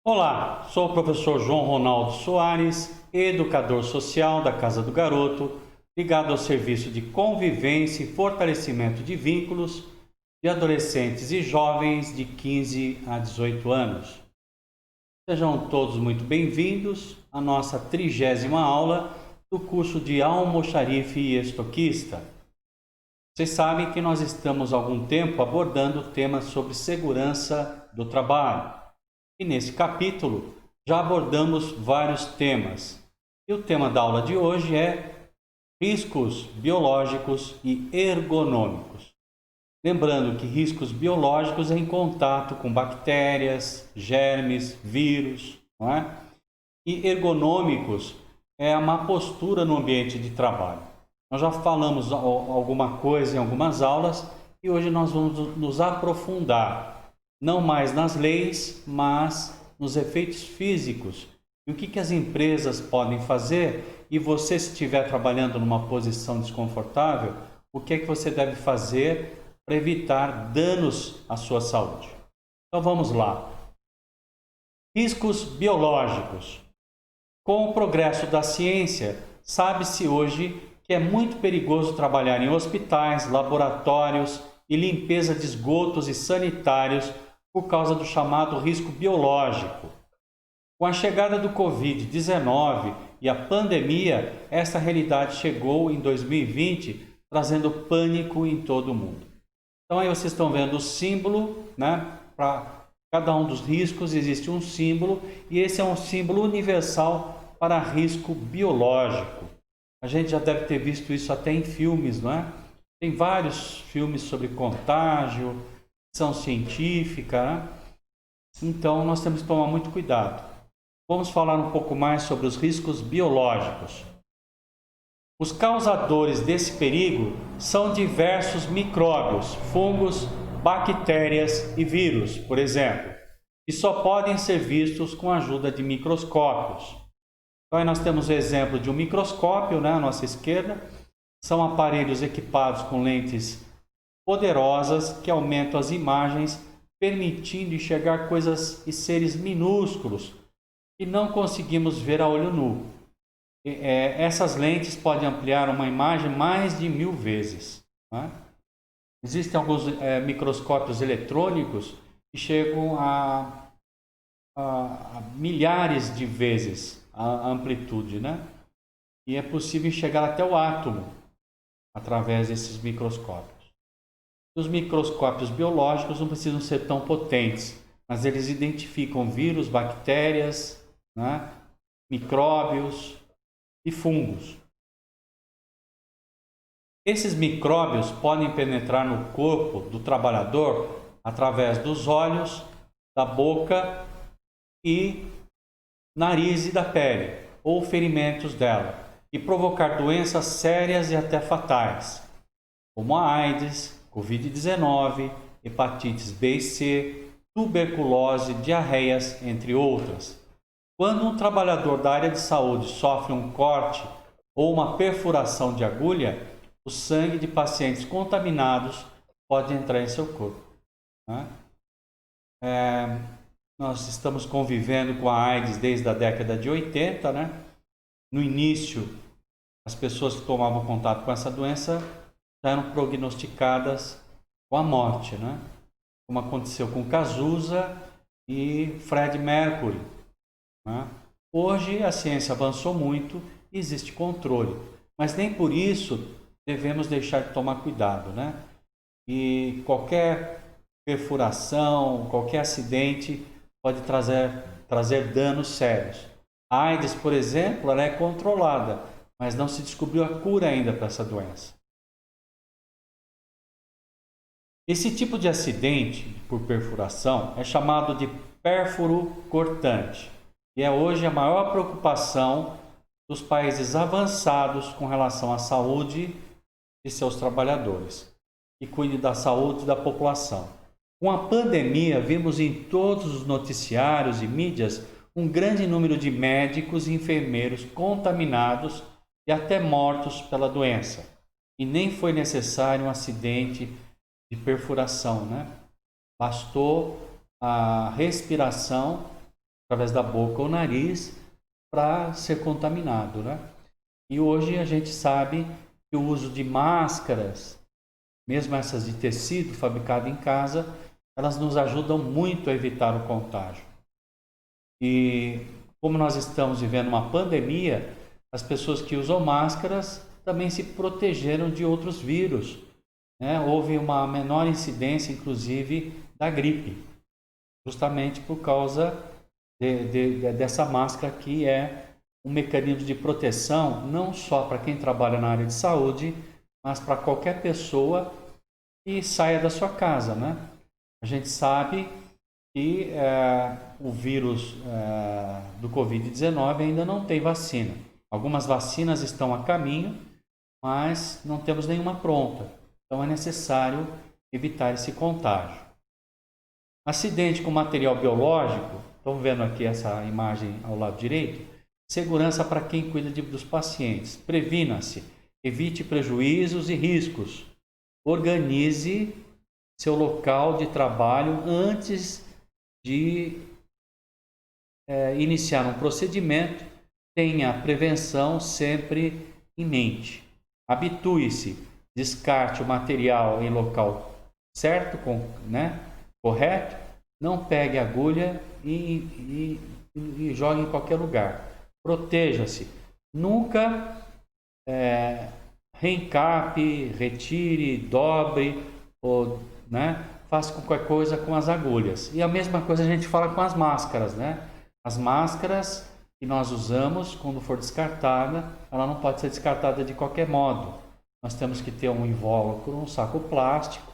Olá, sou o professor João Ronaldo Soares, educador social da Casa do Garoto, ligado ao serviço de convivência e fortalecimento de vínculos de adolescentes e jovens de 15 a 18 anos. Sejam todos muito bem-vindos à nossa 30ª aula do curso de Almoxarife e Estoquista. Vocês sabem que nós estamos há algum tempo abordando temas sobre segurança do trabalho. E nesse capítulo já abordamos vários temas. E o tema da aula de hoje é riscos biológicos e ergonômicos. Lembrando que riscos biológicos é em contato com bactérias, germes, vírus, não é? E ergonômicos é a má postura no ambiente de trabalho. Nós já falamos alguma coisa em algumas aulas e hoje nós vamos nos aprofundar, não mais nas leis, mas nos efeitos físicos. E o que as empresas podem fazer? E você, se estiver trabalhando numa posição desconfortável, o que é que você deve fazer para evitar danos à sua saúde? Então vamos lá. Riscos biológicos. Com o progresso da ciência, sabe-se hoje que é muito perigoso trabalhar em hospitais, laboratórios e limpeza de esgotos e sanitários por causa do chamado risco biológico. Com a chegada do Covid-19 e a pandemia, essa realidade chegou em 2020, trazendo pânico em todo o mundo. Então aí vocês estão vendo o símbolo, né? Para cada um dos riscos existe um símbolo, e esse é um símbolo universal para risco biológico. A gente já deve ter visto isso até em filmes, não é? Tem vários filmes sobre contágio, ficção científica, né? Então nós temos que tomar muito cuidado. Vamos falar um pouco mais sobre os riscos biológicos. Os causadores desse perigo são diversos micróbios, fungos, bactérias e vírus, por exemplo, que só podem ser vistos com a ajuda de microscópios. Então aí nós temos o exemplo de um microscópio, né, à nossa esquerda. São aparelhos equipados com lentes poderosas que aumentam as imagens, permitindo enxergar coisas e seres minúsculos que não conseguimos ver a olho nu. Essas lentes podem ampliar uma imagem mais de 1000 vezes. Né? Existem alguns microscópios eletrônicos que chegam a milhares de vezes a amplitude, né? E é possível enxergar até o átomo através desses microscópios. Os microscópios biológicos não precisam ser tão potentes, mas eles identificam vírus, bactérias, né? Micróbios e fungos. Esses micróbios podem penetrar no corpo do trabalhador através dos olhos, da boca e nariz e da pele, ou ferimentos dela, e provocar doenças sérias e até fatais, como a AIDS, Covid-19, hepatites B e C, tuberculose, diarreias, entre outras. Quando um trabalhador da área de saúde sofre um corte ou uma perfuração de agulha, o sangue de pacientes contaminados pode entrar em seu corpo. Né? Nós estamos convivendo com a AIDS desde a década de 80, né? No início, as pessoas que tomavam contato com essa doença já eram prognosticadas com a morte, né? Como aconteceu com Cazuza e Fred Mercury. Né? Hoje a ciência avançou muito e existe controle, mas nem por isso devemos deixar de tomar cuidado, né? E qualquer perfuração, qualquer acidente pode trazer danos sérios. A AIDS, por exemplo, ela é controlada, mas não se descobriu a cura ainda para essa doença. Esse tipo de acidente por perfuração é chamado de pérfuro cortante e é hoje a maior preocupação dos países avançados com relação à saúde de seus trabalhadores e cuide da saúde da população. Com a pandemia, vimos em todos os noticiários e mídias um grande número de médicos e enfermeiros contaminados e até mortos pela doença. E nem foi necessário um acidente de perfuração, né? Bastou a respiração através da boca ou nariz, para ser contaminado, né? E hoje a gente sabe que o uso de máscaras, mesmo essas de tecido fabricado em casa, elas nos ajudam muito a evitar o contágio. E como nós estamos vivendo uma pandemia, as pessoas que usam máscaras também se protegeram de outros vírus, né? Houve uma menor incidência, inclusive, da gripe, justamente por causa dessa máscara, que é um mecanismo de proteção não só para quem trabalha na área de saúde, mas para qualquer pessoa que saia da sua casa, né? A gente sabe que o vírus do Covid-19 ainda não tem vacina. Algumas vacinas estão a caminho, mas não temos nenhuma pronta. Então é necessário evitar esse contágio. Acidente com material biológico, estão vendo aqui essa imagem ao lado direito? Segurança para quem cuida dos pacientes. Previna-se, evite prejuízos e riscos. Organize seu local de trabalho antes de iniciar um procedimento. Tenha a prevenção sempre em mente. Habitue-se, descarte o material em local certo, correto. Não pegue agulha e jogue em qualquer lugar. Proteja-se. Nunca reencape, retire, dobre, ou, faça qualquer coisa com as agulhas. E a mesma coisa a gente fala com as máscaras, né? As máscaras que nós usamos, quando for descartada, ela não pode ser descartada de qualquer modo. Nós temos que ter um invólucro, um saco plástico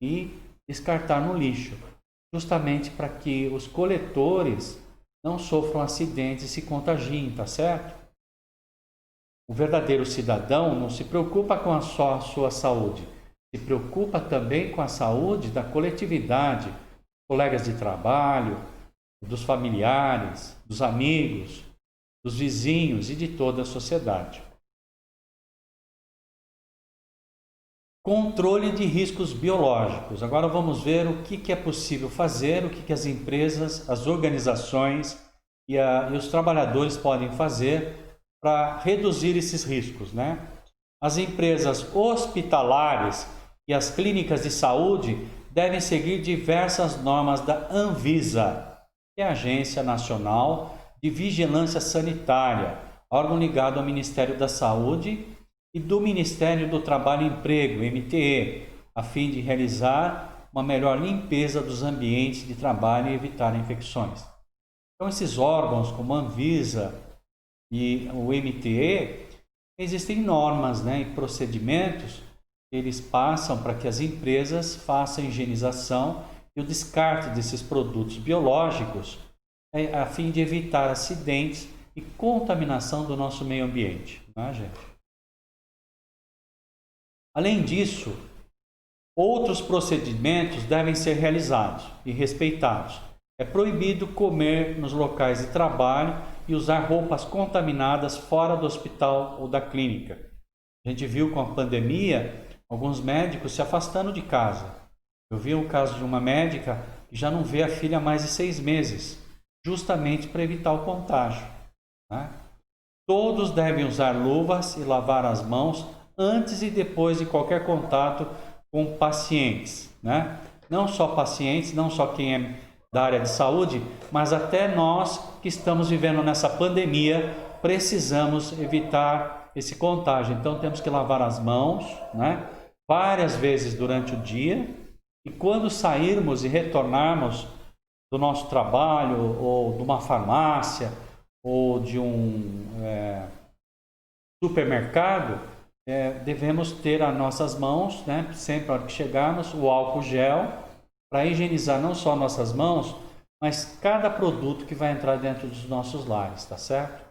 e descartar no lixo, justamente para que os coletores não sofram acidentes e se contagiem, tá certo? O verdadeiro cidadão não se preocupa com só a sua saúde, se preocupa também com a saúde da coletividade, colegas de trabalho, dos familiares, dos amigos, dos vizinhos e de toda a sociedade. Controle de riscos biológicos. Agora vamos ver o que é possível fazer, o que as empresas, as organizações e os trabalhadores podem fazer para reduzir esses riscos, né? As empresas hospitalares e as clínicas de saúde devem seguir diversas normas da Anvisa, que é a Agência Nacional de Vigilância Sanitária, órgão ligado ao Ministério da Saúde e do Ministério do Trabalho e Emprego, MTE, a fim de realizar uma melhor limpeza dos ambientes de trabalho e evitar infecções. Então, esses órgãos, como a Anvisa e o MTE, existem normas, e procedimentos que eles passam para que as empresas façam a higienização e o descarte desses produtos biológicos, a fim de evitar acidentes e contaminação do nosso meio ambiente, gente? Além disso, outros procedimentos devem ser realizados e respeitados. É proibido comer nos locais de trabalho e usar roupas contaminadas fora do hospital ou da clínica. A gente viu com a pandemia alguns médicos se afastando de casa. Eu vi o caso de uma médica que já não vê a filha há mais de 6 meses, justamente para evitar o contágio, Todos devem usar luvas e lavar as mãos antes e depois de qualquer contato com pacientes, Não só pacientes, não só quem é da área de saúde, mas até nós que estamos vivendo nessa pandemia, precisamos evitar esse contágio. Então temos que lavar as mãos, várias vezes durante o dia, e quando sairmos e retornarmos do nosso trabalho, ou de uma farmácia, ou de um supermercado, devemos ter as nossas mãos, sempre na hora que chegarmos, o álcool gel, para higienizar não só nossas mãos, mas cada produto que vai entrar dentro dos nossos lares, tá certo?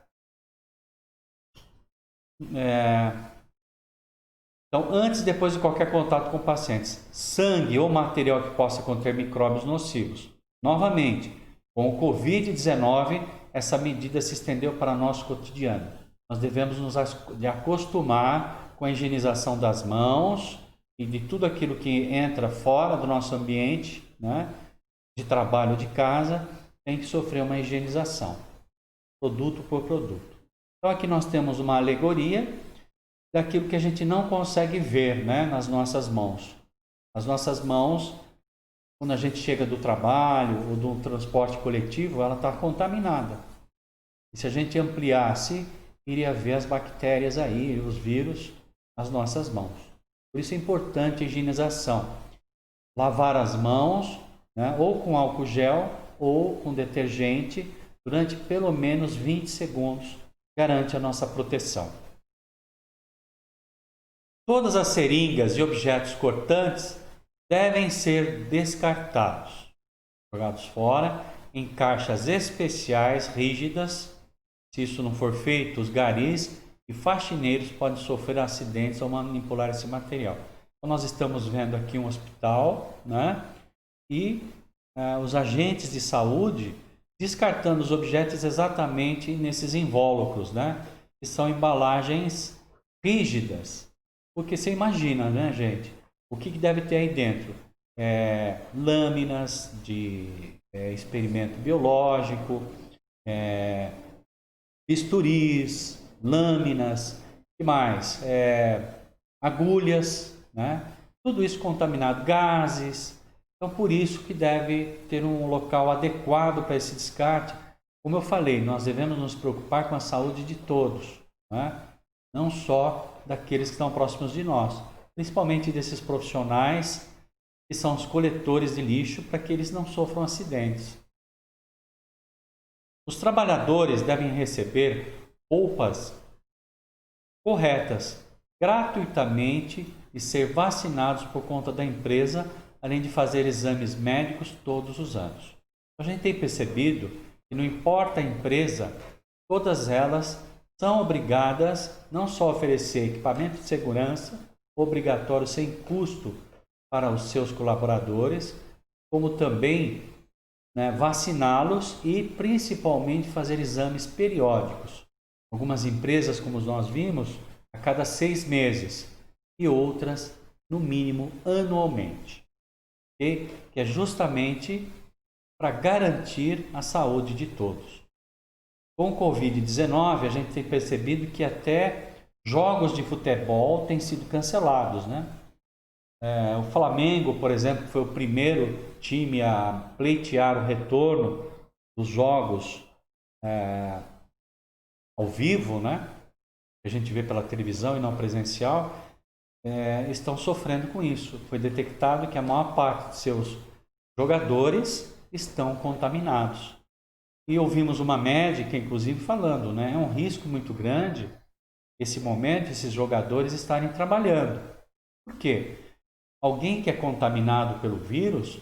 Então, antes e depois de qualquer contato com pacientes, sangue ou material que possa conter micróbios nocivos. Novamente, com o Covid-19, essa medida se estendeu para nosso cotidiano. Nós devemos nos acostumar com a higienização das mãos e de tudo aquilo que entra fora do nosso ambiente, de trabalho, de casa, tem que sofrer uma higienização, produto por produto. Então aqui nós temos uma alegoria daquilo que a gente não consegue ver, né, nas nossas mãos. As nossas mãos, quando a gente chega do trabalho ou do transporte coletivo, ela está contaminada. E se a gente ampliasse, iria ver as bactérias aí, os vírus, nas nossas mãos. Por isso é importante a higienização. Lavar as mãos, né, ou com álcool gel ou com detergente durante pelo menos 20 segundos, garante a nossa proteção. Todas as seringas e objetos cortantes devem ser descartados, jogados fora em caixas especiais rígidas. Se isso não for feito, os garis e faxineiros podem sofrer acidentes ao manipular esse material. Então, nós estamos vendo aqui um hospital, né? E os agentes de saúde descartando os objetos exatamente nesses invólucros, né? Que são embalagens rígidas. Porque você imagina, né, gente? O que deve ter aí dentro? Lâminas de experimento biológico, bisturis, lâminas, que mais? Agulhas, né? Tudo isso contaminado, gases. Então, por isso que deve ter um local adequado para esse descarte. Como eu falei, nós devemos nos preocupar com a saúde de todos, né? Não só daqueles que estão próximos de nós, principalmente desses profissionais que são os coletores de lixo, para que eles não sofram acidentes. Os trabalhadores devem receber roupas corretas, gratuitamente, e ser vacinados por conta da empresa, além de fazer exames médicos todos os anos. A gente tem percebido que não importa a empresa, todas elas são obrigadas não só a oferecer equipamento de segurança, obrigatório sem custo para os seus colaboradores, como também, né, vaciná-los e principalmente fazer exames periódicos. Algumas empresas, como nós vimos, a cada 6 meses e outras, no mínimo, anualmente. Okay? Que é justamente para garantir a saúde de todos. Com o Covid-19, a gente tem percebido que até jogos de futebol têm sido cancelados, né? O Flamengo, por exemplo, foi o primeiro time a pleitear o retorno dos jogos ao vivo, né? Que a gente vê pela televisão e não presencial, estão sofrendo com isso. Foi detectado que a maior parte de seus jogadores estão contaminados. E ouvimos uma médica, inclusive, falando, né? É um risco muito grande, esse momento, esses jogadores estarem trabalhando. Por quê? Alguém que é contaminado pelo vírus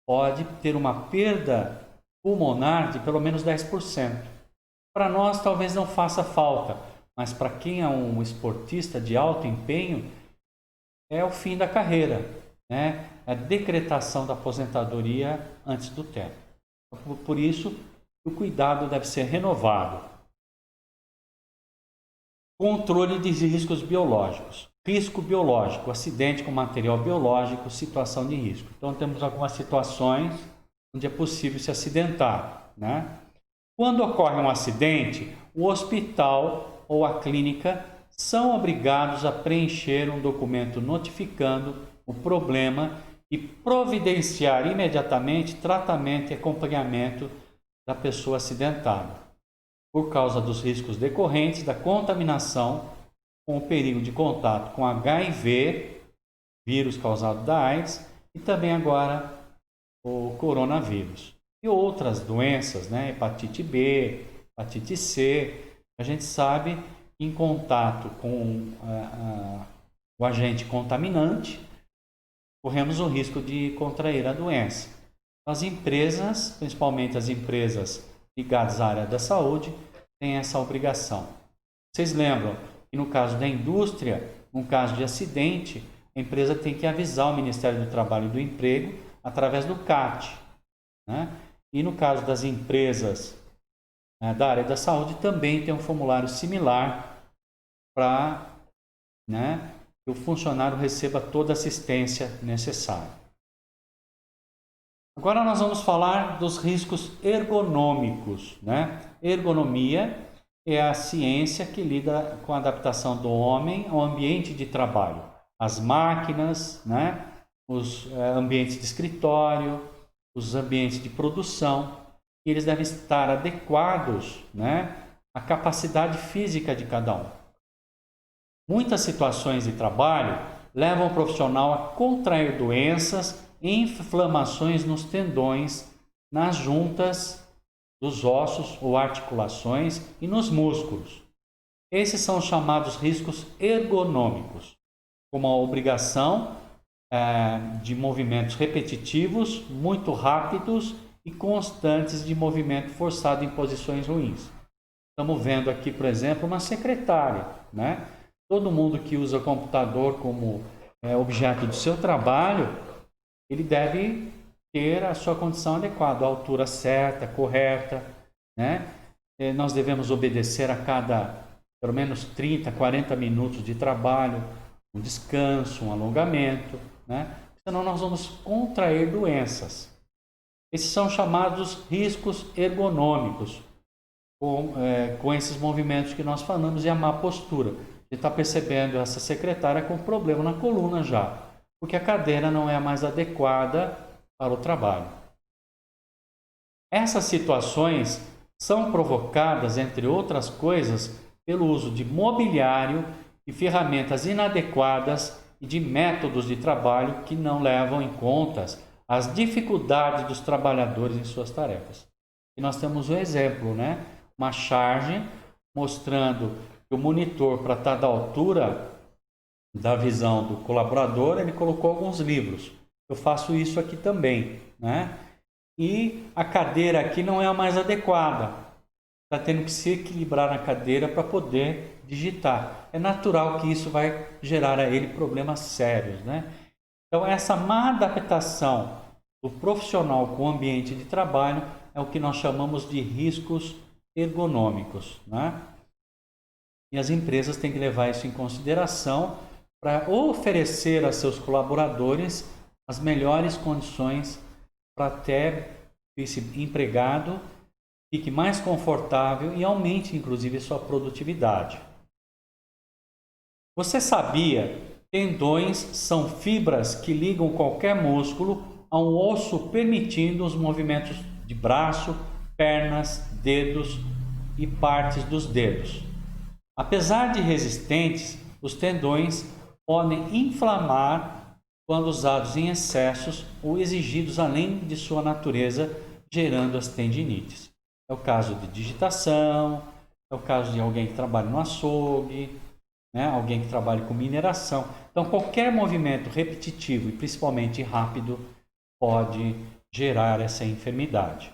pode ter uma perda pulmonar de pelo menos 10%. Para nós, talvez não faça falta, mas para quem é um esportista de alto empenho, é o fim da carreira, né? É a decretação da aposentadoria antes do tempo. Por isso, o cuidado deve ser renovado. Controle de riscos biológicos. Risco biológico, acidente com material biológico, situação de risco. Então, temos algumas situações onde é possível se acidentar, né? Quando ocorre um acidente, o hospital ou a clínica são obrigados a preencher um documento notificando o problema e providenciar imediatamente tratamento e acompanhamento da pessoa acidentada, por causa dos riscos decorrentes da contaminação com o perigo de contato com HIV, vírus causado da AIDS, e também agora o coronavírus. E outras doenças, né? Hepatite B, hepatite C. A gente sabe que em contato com o agente contaminante, corremos o risco de contrair a doença. As empresas, principalmente as empresas ligadas à área da saúde, têm essa obrigação. Vocês lembram que no caso da indústria, no caso de acidente, a empresa tem que avisar o Ministério do Trabalho e do Emprego através do CAT, né? E no caso das empresas da área da saúde, também tem um formulário similar para, né, que o funcionário receba toda a assistência necessária. Agora nós vamos falar dos riscos ergonômicos, né? Ergonomia é a ciência que lida com a adaptação do homem ao ambiente de trabalho, as máquinas, né? Os ambientes de escritório, os ambientes de produção, eles devem estar adequados, né, à capacidade física de cada um. Muitas situações de trabalho levam o profissional a contrair doenças e inflamações nos tendões, nas juntas dos ossos ou articulações e nos músculos. Esses são os chamados riscos ergonômicos, como a obrigação de movimentos repetitivos, muito rápidos e constantes de movimento forçado em posições ruins. Estamos vendo aqui, por exemplo, uma secretária, né? Todo mundo que usa computador como objeto do seu trabalho, ele deve ter a sua condição adequada, a altura certa, correta, né? Nós devemos obedecer a cada, pelo menos 30, 40 minutos de trabalho, um descanso, um alongamento, né? Senão nós vamos contrair doenças. Esses são chamados riscos ergonômicos, com esses movimentos que nós falamos e a má postura. Você está percebendo essa secretária com problema na coluna já, porque a cadeira não é a mais adequada para o trabalho. Essas situações são provocadas, entre outras coisas, pelo uso de mobiliário e ferramentas inadequadas e de métodos de trabalho que não levam em conta as dificuldades dos trabalhadores em suas tarefas. E nós temos um exemplo, né? Uma charge mostrando que o monitor, para estar da altura da visão do colaborador, ele colocou alguns livros. Eu faço isso aqui também, né? E a cadeira aqui não é a mais adequada. Está tendo que se equilibrar na cadeira para poder digitar. É natural que isso vai gerar a ele problemas sérios, né? Então, essa má adaptação do profissional com o ambiente de trabalho é o que nós chamamos de riscos ergonômicos, né? E as empresas têm que levar isso em consideração para oferecer a seus colaboradores as melhores condições para ter esse empregado fique mais confortável e aumente, inclusive, sua produtividade. Você sabia? Tendões são fibras que ligam qualquer músculo a um osso, permitindo os movimentos de braço, pernas, dedos e partes dos dedos. Apesar de resistentes, os tendões podem inflamar quando usados em excessos ou exigidos além de sua natureza, gerando as tendinites. É o caso de digitação, é o caso de alguém que trabalha no açougue, né? Alguém que trabalha com mineração. Então, qualquer movimento repetitivo e principalmente rápido pode gerar essa enfermidade.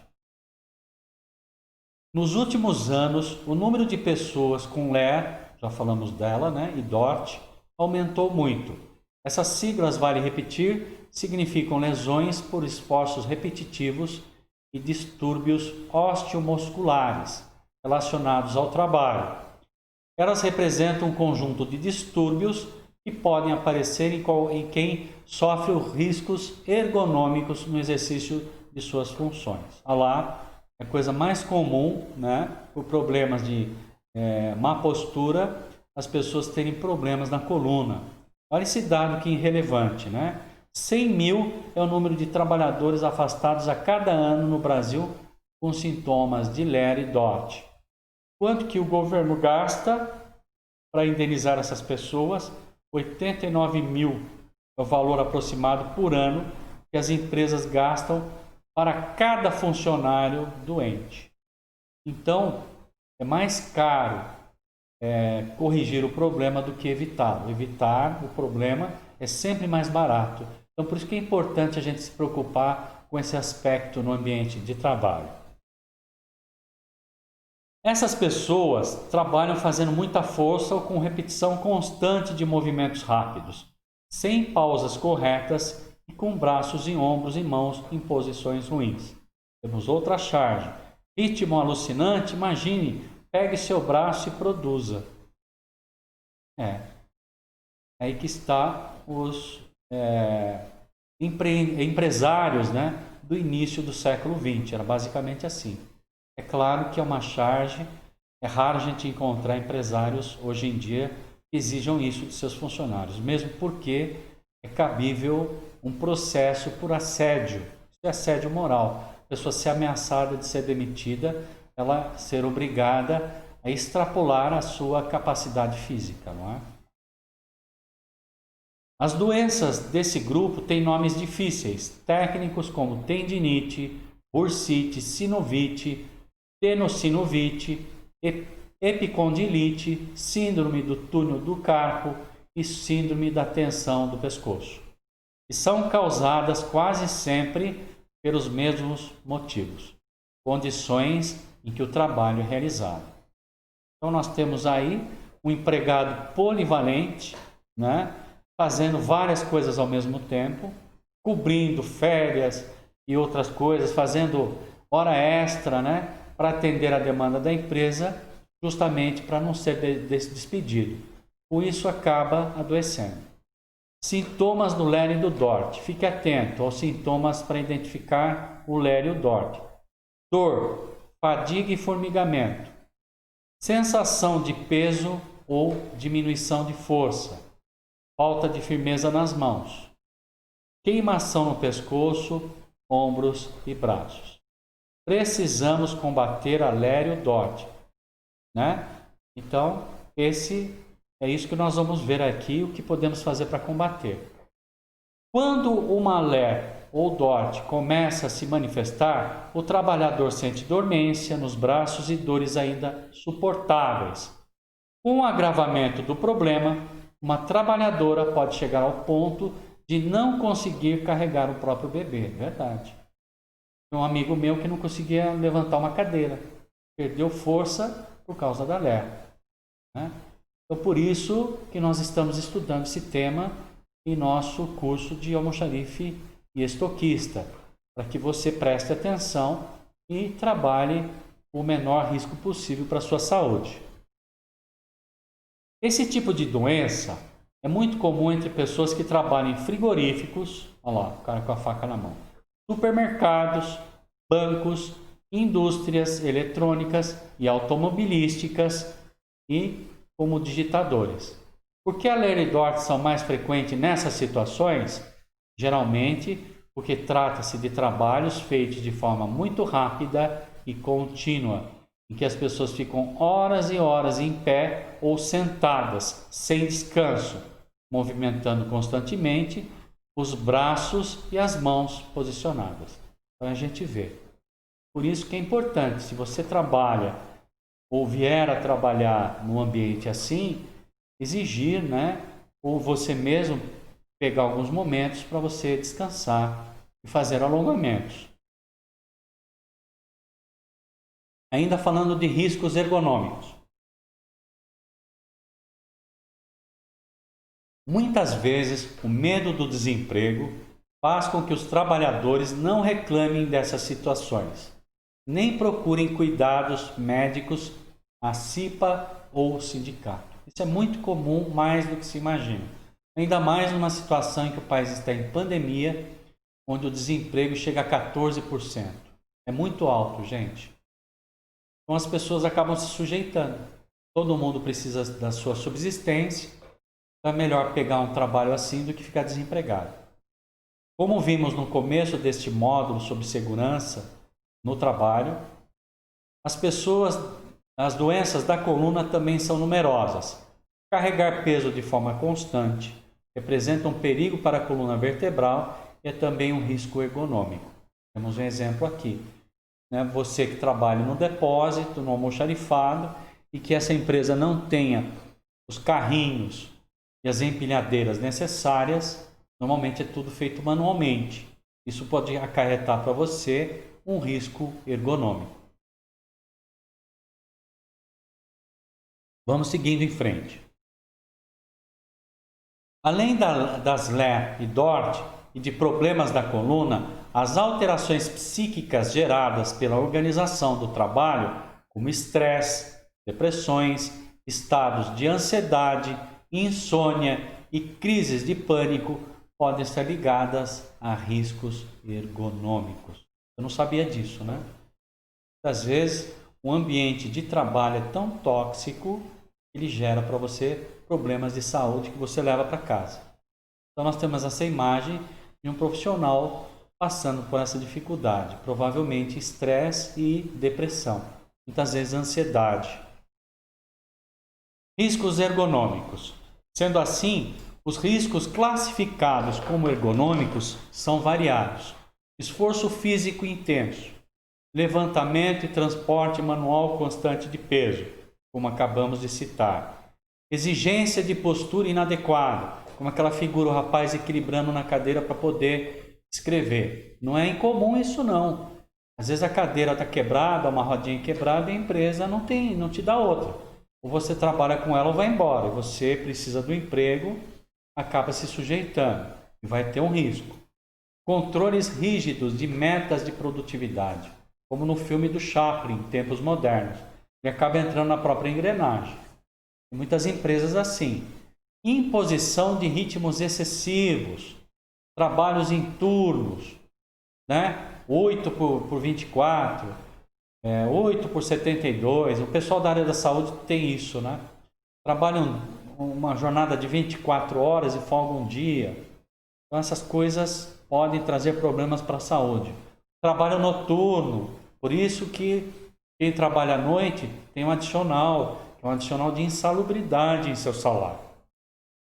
Nos últimos anos, o número de pessoas com LER, já falamos dela, né, e DORT, aumentou muito. Essas siglas, vale repetir, significam lesões por esforços repetitivos e distúrbios osteomusculares relacionados ao trabalho. Elas representam um conjunto de distúrbios que podem aparecer em quem sofre riscos ergonômicos no exercício de suas funções. Lá, a coisa mais comum, né, por problemas de má postura, as pessoas terem problemas na coluna. Olha esse dado que é irrelevante, né? 100 mil é o número de trabalhadores afastados a cada ano no Brasil com sintomas de LER e DORT. Quanto que o governo gasta para indenizar essas pessoas? 89 mil é o valor aproximado por ano que as empresas gastam para cada funcionário doente. Então, é mais caro corrigir o problema do que evitá-lo. Evitar o problema é sempre mais barato. Então, por isso que é importante a gente se preocupar com esse aspecto no ambiente de trabalho. Essas pessoas trabalham fazendo muita força ou com repetição constante de movimentos rápidos, sem pausas corretas e com braços e ombros e mãos em posições ruins. Temos outra charge. Ritmo alucinante, imagine, pegue seu braço e produza. Aí que está os empresários, né, do início do século XX. Era basicamente assim. É claro que é uma charge, é raro a gente encontrar empresários hoje em dia que exijam isso de seus funcionários, mesmo porque é cabível um processo por assédio, isso é assédio moral. A pessoa ser ameaçada de ser demitida, ela ser obrigada a extrapolar a sua capacidade física, não é? As doenças desse grupo têm nomes difíceis, técnicos como tendinite, bursite, sinovite, tenossinovite, epicondilite, síndrome do túnel do carpo e síndrome da tensão do pescoço. E são causadas quase sempre pelos mesmos motivos, condições em que o trabalho é realizado. Então nós temos aí um empregado polivalente, né, fazendo várias coisas ao mesmo tempo, cobrindo férias e outras coisas, fazendo hora extra, né, para atender a demanda da empresa, justamente para não ser despedido. Com isso acaba adoecendo. Sintomas do Lério e do Dort. Fique atento aos sintomas para identificar o Lério e o Dort. Dor, fadiga e formigamento. Sensação de peso ou diminuição de força. Falta de firmeza nas mãos. Queimação no pescoço, ombros e braços. Precisamos combater a Lério e o Dort, né? Então, é isso que nós vamos ver aqui, o que podemos fazer para combater. Quando uma LER ou DORT começa a se manifestar, o trabalhador sente dormência nos braços e dores ainda suportáveis. Com o agravamento do problema, uma trabalhadora pode chegar ao ponto de não conseguir carregar o próprio bebê. Verdade. Tem um amigo meu que não conseguia levantar uma cadeira. Perdeu força por causa da LER, né? Então, por isso que nós estamos estudando esse tema em nosso curso de almoxarife e estoquista, para que você preste atenção e trabalhe o menor risco possível para a sua saúde. Esse tipo de doença é muito comum entre pessoas que trabalham em frigoríficos, olha lá, o cara com a faca na mão, supermercados, bancos, indústrias eletrônicas e automobilísticas e como digitadores. Por que a LER e DORT são mais frequentes nessas situações? Geralmente porque trata-se de trabalhos feitos de forma muito rápida e contínua, em que as pessoas ficam horas e horas em pé ou sentadas, sem descanso, movimentando constantemente os braços e as mãos posicionadas. Então a gente vê. Por isso que é importante, se você trabalha ou vier a trabalhar num ambiente assim, exigir, né, ou você mesmo pegar alguns momentos para você descansar e fazer alongamentos. Ainda falando de riscos ergonômicos. Muitas vezes, o medo do desemprego faz com que os trabalhadores não reclamem dessas situações, nem procurem cuidados médicos, a CIPA ou o sindicato. Isso é muito comum, mais do que se imagina. Ainda mais numa situação em que o país está em pandemia, onde o desemprego chega a 14%. É muito alto, gente. Então as pessoas acabam se sujeitando. Todo mundo precisa da sua subsistência, então é melhor pegar um trabalho assim do que ficar desempregado. Como vimos no começo deste módulo sobre segurança no trabalho, as doenças da coluna também são numerosas. Carregar peso de forma constante representa um perigo para a coluna vertebral e é também um risco ergonômico. Temos um exemplo aqui. Você que trabalha no depósito, no almoxarifado, e que essa empresa não tenha os carrinhos e as empilhadeiras necessárias, normalmente é tudo feito manualmente. Isso pode acarretar para você um risco ergonômico. Vamos seguindo em frente. Além das LER e DORT e de problemas da coluna, as alterações psíquicas geradas pela organização do trabalho, como estresse, depressões, estados de ansiedade, insônia e crises de pânico, podem estar ligadas a riscos ergonômicos. Eu não sabia disso, né? Às vezes, o ambiente de trabalho é tão tóxico que ele gera para você problemas de saúde que você leva para casa. Então, nós temos essa imagem de um profissional passando por essa dificuldade, provavelmente estresse e depressão, muitas vezes ansiedade. Riscos ergonômicos. Sendo assim, os riscos classificados como ergonômicos são variados. Esforço físico intenso, levantamento e transporte manual constante de peso, como acabamos de citar. Exigência de postura inadequada, como aquela figura, o rapaz equilibrando na cadeira para poder escrever. Não é incomum isso não. Às vezes a cadeira está quebrada, uma rodinha quebrada e a empresa não te dá outra. Ou você trabalha com ela ou vai embora. E você precisa do emprego, acaba se sujeitando e vai ter um risco. Controles rígidos de metas de produtividade, como no filme do Chaplin, em tempos modernos. Ele acaba entrando na própria engrenagem. Tem muitas empresas assim. Imposição de ritmos excessivos, trabalhos em turnos, né? 8 por 24, 8 por 72. O pessoal da área da saúde tem isso, né? Trabalham uma jornada de 24 horas e folgam um dia. Então essas coisas podem trazer problemas para a saúde. Trabalho noturno, por isso que quem trabalha à noite tem um adicional de insalubridade em seu salário.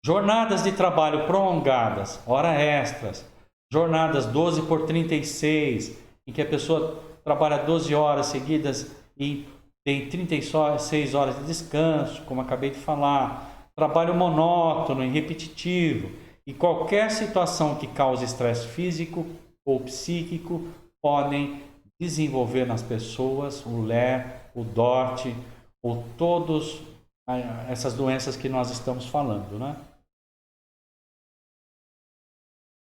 Jornadas de trabalho prolongadas, horas extras, jornadas 12 por 36, em que a pessoa trabalha 12 horas seguidas e tem 36 horas de descanso, como acabei de falar. Trabalho monótono e repetitivo, e qualquer situação que cause estresse físico ou psíquico podem desenvolver nas pessoas o LER, o DORT, ou todas essas doenças que nós estamos falando, né?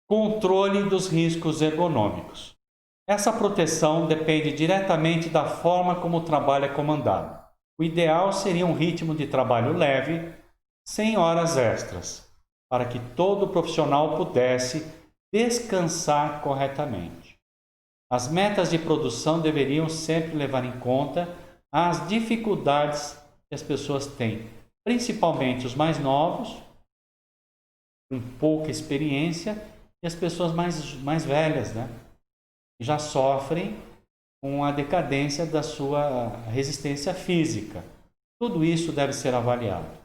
Controle dos riscos ergonômicos. Essa proteção depende diretamente da forma como o trabalho é comandado. O ideal seria um ritmo de trabalho leve, sem horas extras, para que todo profissional pudesse descansar corretamente. As metas de produção deveriam sempre levar em conta as dificuldades que as pessoas têm, principalmente os mais novos, com pouca experiência, e as pessoas mais velhas, né? Que já sofrem com a decadência da sua resistência física. Tudo isso deve ser avaliado.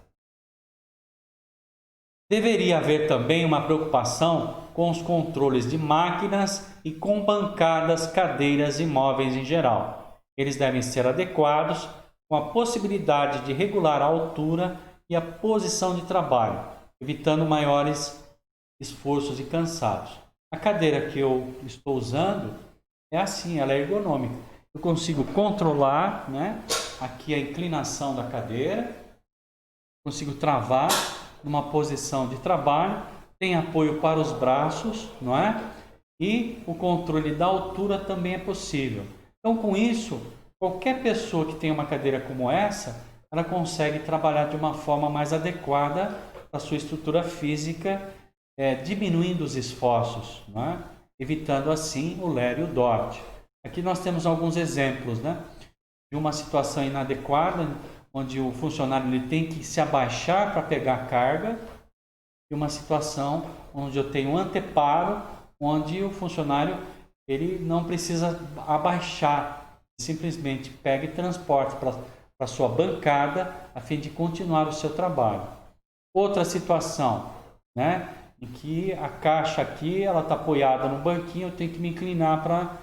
Deveria haver também uma preocupação com os controles de máquinas e com bancadas, cadeiras e móveis em geral. Eles devem ser adequados, com a possibilidade de regular a altura e a posição de trabalho, evitando maiores esforços e cansados. A cadeira que eu estou usando é assim, ela é ergonômica. Eu consigo controlar, né, aqui a inclinação da cadeira, consigo travar numa posição de trabalho, tem apoio para os braços, não é? E o controle da altura também é possível. Então, com isso, qualquer pessoa que tenha uma cadeira como essa, ela consegue trabalhar de uma forma mais adequada para a sua estrutura física, diminuindo os esforços, não é? Evitando assim o LER e o DORT. Aqui nós temos alguns exemplos, né, de uma situação inadequada, onde o funcionário ele tem que se abaixar para pegar a carga, e uma situação onde eu tenho um anteparo, onde o funcionário ele não precisa abaixar, simplesmente pega e transporta para a sua bancada a fim de continuar o seu trabalho. Outra situação, né, em que a caixa aqui ela está apoiada no banquinho, eu tenho que me inclinar para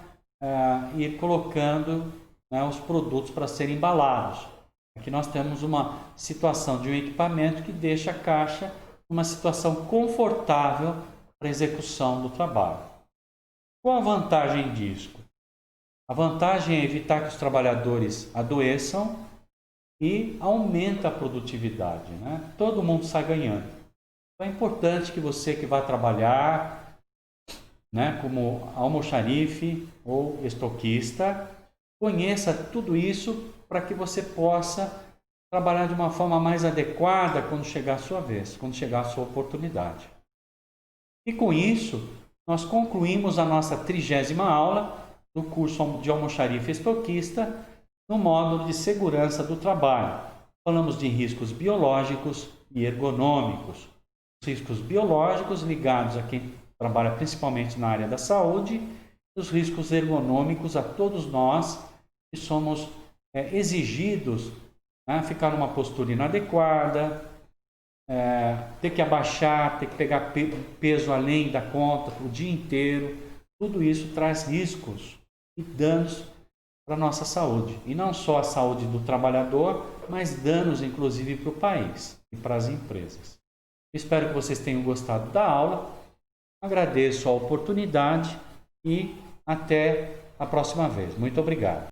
ir colocando, né, os produtos para serem embalados. Aqui nós temos uma situação de um equipamento que deixa a caixa numa situação confortável para a execução do trabalho. Qual a vantagem disso? A vantagem é evitar que os trabalhadores adoeçam e aumenta a produtividade, né? Todo mundo sai ganhando. Então é importante que você que vai trabalhar, né, como almoxarife ou estoquista, conheça tudo isso para que você possa trabalhar de uma forma mais adequada quando chegar a sua vez, quando chegar a sua oportunidade. E com isso, nós concluímos a nossa 30ª aula do curso de almoxarife estoquista no módulo de segurança do trabalho. Falamos de riscos biológicos e ergonômicos. Os riscos biológicos ligados a quem trabalha principalmente na área da saúde, e os riscos ergonômicos a todos nós que somos exigidos a ficar numa postura inadequada, ter que abaixar, ter que pegar peso além da conta o dia inteiro. Tudo isso traz riscos e danos para a nossa saúde. E não só a saúde do trabalhador, mas danos inclusive para o país e para as empresas. Espero que vocês tenham gostado da aula. Agradeço a oportunidade e até a próxima vez. Muito obrigado.